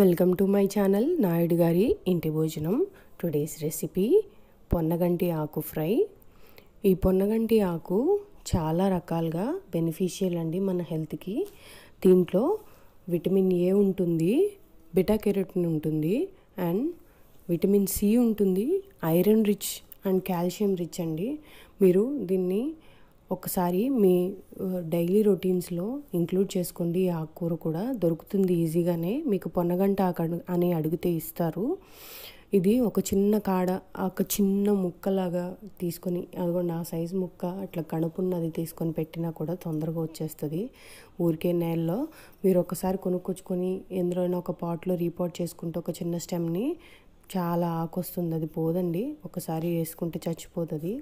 Welcome to my channel Naidu గారి ఇంటి భోజనం. టుడేస్ రెసిపీ పొన్నగంటి ఆకు ఫ్రై. ఈ పొన్నగంటి ఆకు చాలా రకాలుగా బెనిఫిషియల్ అండి మన హెల్త్కి. దీంట్లో విటమిన్ ఏ ఉంటుంది, బీటా కెరోటిన్ ఉంటుంది, అండ్ విటమిన్ సి ఉంటుంది, iron rich and calcium rich అండి. మీరు దీన్ని ఒకసారి మీ డైలీ రొటీన్స్లో ఇంక్లూడ్ చేసుకోండి. ఈ ఆకుకూర కూడా దొరుకుతుంది ఈజీగానే. మీకు పొన్నగంట ఆకు అని అడిగితే ఇస్తారు. ఇది ఒక చిన్న కాడ, ఒక చిన్న ముక్కలాగా తీసుకొని, అదిగోండి ఆ సైజు ముక్క అట్లా కణుపున్నది తీసుకొని పెట్టినా కూడా తొందరగా వచ్చేస్తుంది. ఊరికే నేలలో మీరు ఒకసారి కొనుక్కొచ్చుకొని ఎందులోనైనా ఒక పాట్లో రీపోర్ట్ చేసుకుంటే ఒక చిన్న స్టెమ్ని చాలా ఆకు వస్తుంది. అది పోదండి, ఒకసారి వేసుకుంటే చచ్చిపోతుంది.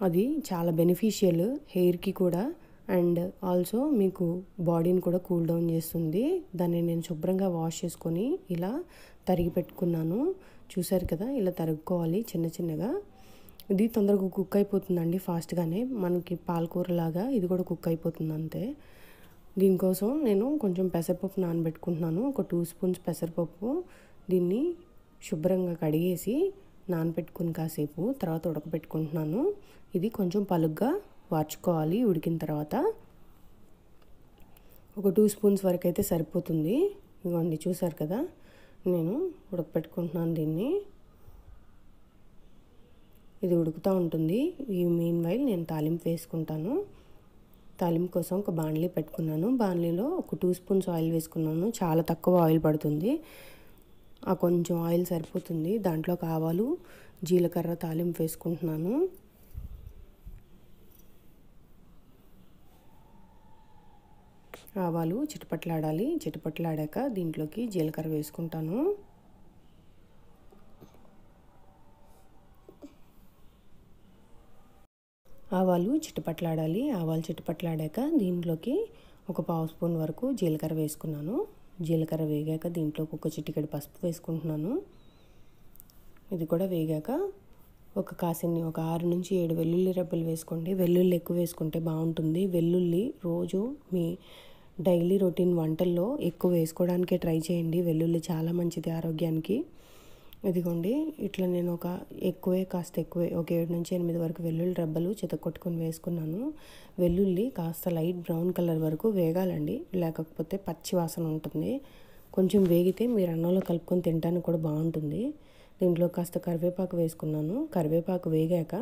అది చాలా బెనిఫిషియల్ హెయిర్కి కూడా, అండ్ ఆల్సో మీకు బాడీని కూడా కూల్ డౌన్ చేస్తుంది. దాన్ని నేను శుభ్రంగా వాష్ చేసుకొని ఇలా తరిగి పెట్టుకున్నాను. చూసారు కదా, ఇలా తరుగుకోవాలి చిన్న చిన్నగా. ఇది తొందరగా కుక్ అయిపోతుందండి ఫాస్ట్గానే. మనకి పాలకూరలాగా ఇది కూడా కుక్ అయిపోతుంది అంతే. దీనికోసం నేను కొంచెం పెసరపప్పు నానబెట్టుకుంటున్నాను. ఒక 2 స్పూన్స్ పెసరపప్పు. దీన్ని శుభ్రంగా కడిగేసి నానబెట్టుకుని కాసేపు తర్వాత ఉడకబెట్టుకుంటున్నాను. ఇది కొంచెం పలుగ్గా వార్చుకోవాలి. ఉడికిన తర్వాత ఒక 2 స్పూన్స్ వరకు అయితే సరిపోతుంది. ఇవ్వండి, చూసారు కదా, నేను ఉడకబెట్టుకుంటున్నాను దీన్ని. ఇది ఉడుకుతూ ఉంటుంది. ఈ మీన్ వైల్ నేను తాలింపు వేసుకుంటాను. తాలింపు కోసం ఒక బాణలి పెట్టుకున్నాను. బాణలిలో ఒక 2 స్పూన్స్ ఆయిల్ వేసుకున్నాను. చాలా తక్కువ ఆయిల్ పడుతుంది. ఆ కొంచెం ఆయిల్ సరిపోతుంది. దాంట్లో ఆవాలు, జీలకర్ర తాలింపు వేసుకుంటున్నాను. ఆవాలు చిటపట్లాడాలి. చిటపట్లాడాక దీంట్లోకి జీలకర్ర వేసుకుంటాను. ఆవాలు చిటపట్లాడాలి. ఆవాలు చిటపట్లాడాక దీంట్లోకి ఒక 1/2 స్పూన్ వరకు జీలకర్ర వేసుకున్నాను. జీలకర్ర వేగాక దీంట్లోకి ఒక చిటికెడు పసుపు వేసుకుంటున్నాను. ఇది కూడా వేగాక ఒక 6 నుంచి 7 వెల్లుల్లి రెబ్బలు వేసుకోండి. వెల్లుల్లి ఎక్కువ వేసుకుంటే బాగుంటుంది. వెల్లుల్లి రోజు మీ డైలీ రొటీన్ వంటల్లో ఎక్కువ వేసుకోవడానికే ట్రై చేయండి. వెల్లుల్లి చాలా మంచిది ఆరోగ్యానికి. ఇదిగోండి, ఇట్లా నేను కాస్త ఎక్కువే ఒక 7 నుంచి 8 వరకు వెల్లుల్లి రెబ్బలు చితకొట్టుకొని వేసుకున్నాను. వెల్లుల్లి కాస్త లైట్ బ్రౌన్ కలర్ వరకు వేగాలండి, లేకపోతే పచ్చి వాసన ఉంటుంది. కొంచెం వేగితే మీరు అన్నంలో కలుపుకొని తినడానికి కూడా బాగుంటుంది. దీంట్లో కాస్త కరివేపాకు వేసుకున్నాను. కరివేపాకు వేగాక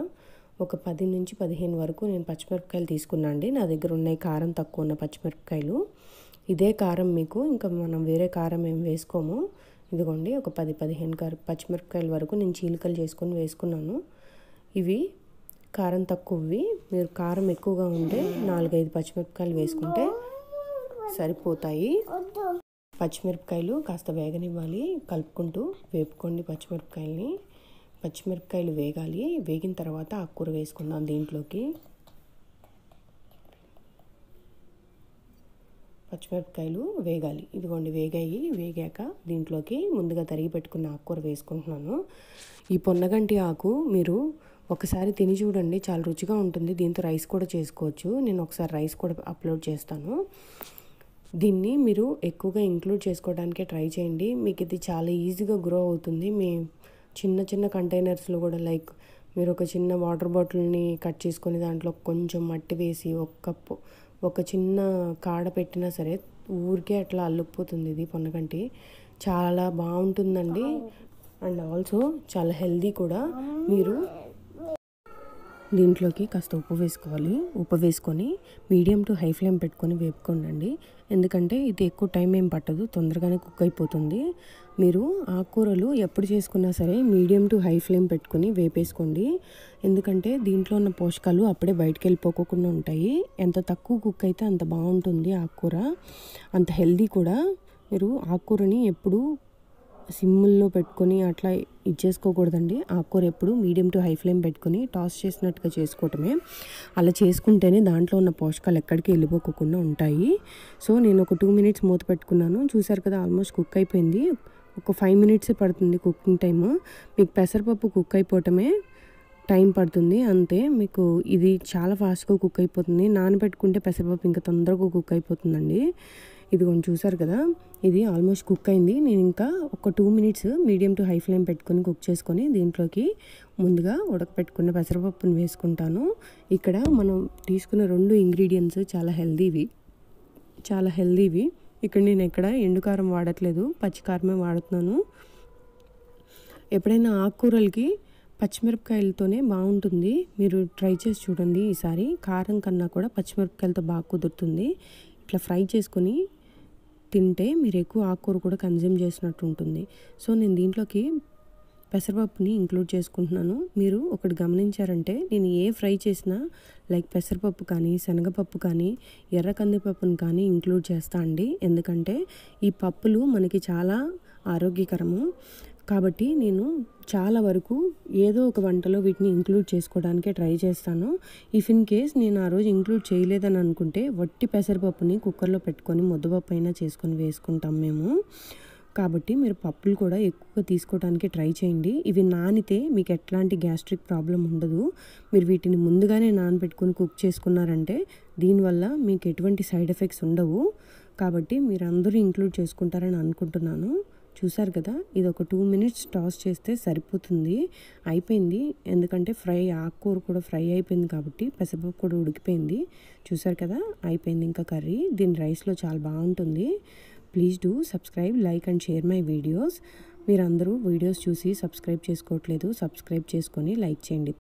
ఒక 10 నుంచి 15 వరకు నేను పచ్చిమిరపకాయలు తీసుకున్నాను అండి. నా దగ్గర ఉన్నాయి కారం తక్కువ ఉన్న పచ్చిమిరపకాయలు. ఇదే కారం మీకు, ఇంకా మనం వేరే కారం ఏం వేసుకోము. ఇదిగోండి, ఒక 10-15 పచ్చిమిరపకాయల వరకు నేను చీలికలు చేసుకొని వేసుకున్నాను. ఇవి కారం తక్కువవి. మీరు కారం ఎక్కువగా ఉంటే 4-5 పచ్చిమిరపకాయలు వేసుకుంటే సరిపోతాయి. పచ్చిమిరపకాయలు కాస్త వేగనివ్వాలి. కలుపుకుంటూ వేపుకోండి పచ్చిమిరపకాయల్ని. పచ్చిమిరపకాయలు వేగాలి. వేగిన తర్వాత ఆకుకూర వేసుకుందాం దీంట్లోకి. పచ్చిమిరపకాయలు వేగాలి. ఇదిగోండి, వేగాక దీంట్లోకి ముందుగా తరిగి పెట్టుకున్న ఆకుకూర వేసుకుంటున్నాను. ఈ పొన్నగంటి ఆకు మీరు ఒకసారి తిని చూడండి, చాలా రుచిగా ఉంటుంది. దీంతో రైస్ కూడా చేసుకోవచ్చు. నేను ఒకసారి రైస్ కూడా అప్లోడ్ చేస్తాను. దీన్ని మీరు ఎక్కువగా ఇంక్లూడ్ చేసుకోవడానికే ట్రై చేయండి. మీకు ఇది చాలా ఈజీగా గ్రో అవుతుంది. మీ చిన్న చిన్న కంటైనర్స్లో కూడా, లైక్ మీరు ఒక చిన్న వాటర్ బాటిల్ని కట్ చేసుకొని దాంట్లో కొంచెం మట్టి వేసి ఒక చిన్న కాడ పెట్టినా సరే ఊరికే అట్లా అల్లుకుపోతుంది. ఇది పొన్నగంటి చాలా బాగుంటుందండి. అండ్ ఆల్సో చాలా హెల్దీ కూడా. మీరు దీంట్లోకి కాస్త ఉప్పు వేసుకోవాలి. ఉప్పు వేసుకొని మీడియం టు హై ఫ్లేమ్ పెట్టుకొని వేపుకోండి. ఎందుకంటే ఇది ఎక్కువ టైం ఏం పట్టదు, తొందరగానే కుక్ అయిపోతుంది. మీరు ఆకుకూరలు ఎప్పుడు చేసుకున్నా సరే మీడియం టు హై ఫ్లేమ్ పెట్టుకొని వేపేసుకోండి. ఎందుకంటే దీంట్లో ఉన్న పోషకాలు అప్పుడే బయటకు వెళ్ళిపోకుండా ఉంటాయి. ఎంత తక్కువ కుక్ అయితే అంత బాగుంటుంది ఆకుకూర, అంత హెల్దీ కూడా. మీరు ఆకుకూరని ఎప్పుడు సిమ్ముల్లో పెట్టుకొని అట్లా ఇచ్చేసుకోకూడదండి. ఆకుకూర ఎప్పుడు మీడియం టు హై ఫ్లేమ్ పెట్టుకొని టాస్ చేసినట్టుగా చేసుకోవటమే. అలా చేసుకుంటేనే దాంట్లో ఉన్న పోషకాలు ఎక్కడికి వెళ్ళిపోకుండా ఉంటాయి. సో నేను ఒక 2 మినిట్స్ మూత పెట్టుకున్నాను. చూసారు కదా, ఆల్మోస్ట్ కుక్ అయిపోయింది. ఒక 5 మినిట్సే పడుతుంది కుకింగ్ టైమ్. మీకు పెసరపప్పు కుక్ అయిపోవటమే టైం పడుతుంది అంతే. మీకు ఇది చాలా ఫాస్ట్గా కుక్ అయిపోతుంది. నానబెట్టుకుంటే పెసరపప్పు ఇంకా తొందరగా కుక్ అయిపోతుందండి. ఇది కొంచెం చూసారు కదా, ఇది ఆల్మోస్ట్ కుక్ అయింది. నేను ఇంకా ఒక 2 minutes medium to high flame పెట్టుకొని కుక్ చేసుకొని దీంట్లోకి ముందుగా ఉడకపెట్టుకున్న పెసరపప్పును వేసుకుంటాను. ఇక్కడ మనం తీసుకున్న 2 ఇంగ్రీడియంట్స్ చాలా హెల్దీవి. ఇక్కడ నేను ఎక్కడ ఎండుకారం వాడట్లేదు, పచ్చికారమే వాడుతున్నాను. ఎప్పుడైనా ఆకుకూరలకి పచ్చిమిరపకాయలతోనే బాగుంటుంది, మీరు ట్రై చేసి చూడండి. ఈసారి కారం కన్నా కూడా పచ్చిమిరపకాయలతో బాగా కుదురుతుంది. ఇట్లా ఫ్రై చేసుకొని తింటే మీరు ఎక్కువ ఆకుకూర కూడా కన్జ్యూమ్ చేసినట్టు ఉంటుంది. సో నేను దీంట్లోకి పెసరపప్పుని ఇంక్లూడ్ చేసుకుంటున్నాను. మీరు ఒకటి గమనించారంటే నేను ఏ ఫ్రై చేసినా లైక్ పెసరపప్పు కానీ, శనగపప్పు కానీ, ఎర్ర కందిపప్పును కానీ ఇంక్లూడ్ చేస్తా అండి. ఎందుకంటే ఈ పప్పులు మనకి చాలా ఆరోగ్యకరము కాబట్టి నేను చాలా వరకు ఏదో ఒక వంటలో వీటిని ఇంక్లూడ్ చేసుకోవడానికే ట్రై చేస్తాను. ఇఫ్ ఇన్ కేస్ నేను ఆ రోజు ఇంక్లూడ్ చేయలేదని అనుకుంటే వట్టి పెసరపప్పుని కుక్కర్లో పెట్టుకొని ముద్దపప్పు అయినా చేసుకొని వేసుకుంటాం మేము. కాబట్టి మీరు పప్పులు కూడా ఎక్కువగా తీసుకోవడానికి ట్రై చేయండి. ఇవి నానితే మీకు ఎట్లాంటి గ్యాస్ట్రిక్ ప్రాబ్లం ఉండదు. మీరు వీటిని ముందుగానే నానబెట్టుకొని కుక్ చేసుకున్నారంటే దీనివల్ల మీకు ఎటువంటి సైడ్ ఎఫెక్ట్స్ ఉండవు. కాబట్టి మీరు అందరూ ఇంక్లూడ్ చేసుకుంటారని అనుకుంటున్నాను. చూసారు కదా, ఇది ఒక 2 మినిట్స్ టాస్ చేస్తే సరిపోతుంది. అయిపోయింది, ఎందుకంటే ఆకుకూర కూడా ఫ్రై అయిపోయింది కాబట్టి పెసరపప్పు కూడా ఉడికిపోయింది. చూసారు కదా, అయిపోయింది ఇంకా కర్రీ. దీని రైస్లో చాలా బాగుంటుంది. Please do subscribe, like and share my videos. మీరందరూ వీడియోస్ చూసి సబ్స్క్రైబ్ చేసుకోవట్లేదు, సబ్స్క్రైబ్ చేసుకొని లైక్ చేయండి.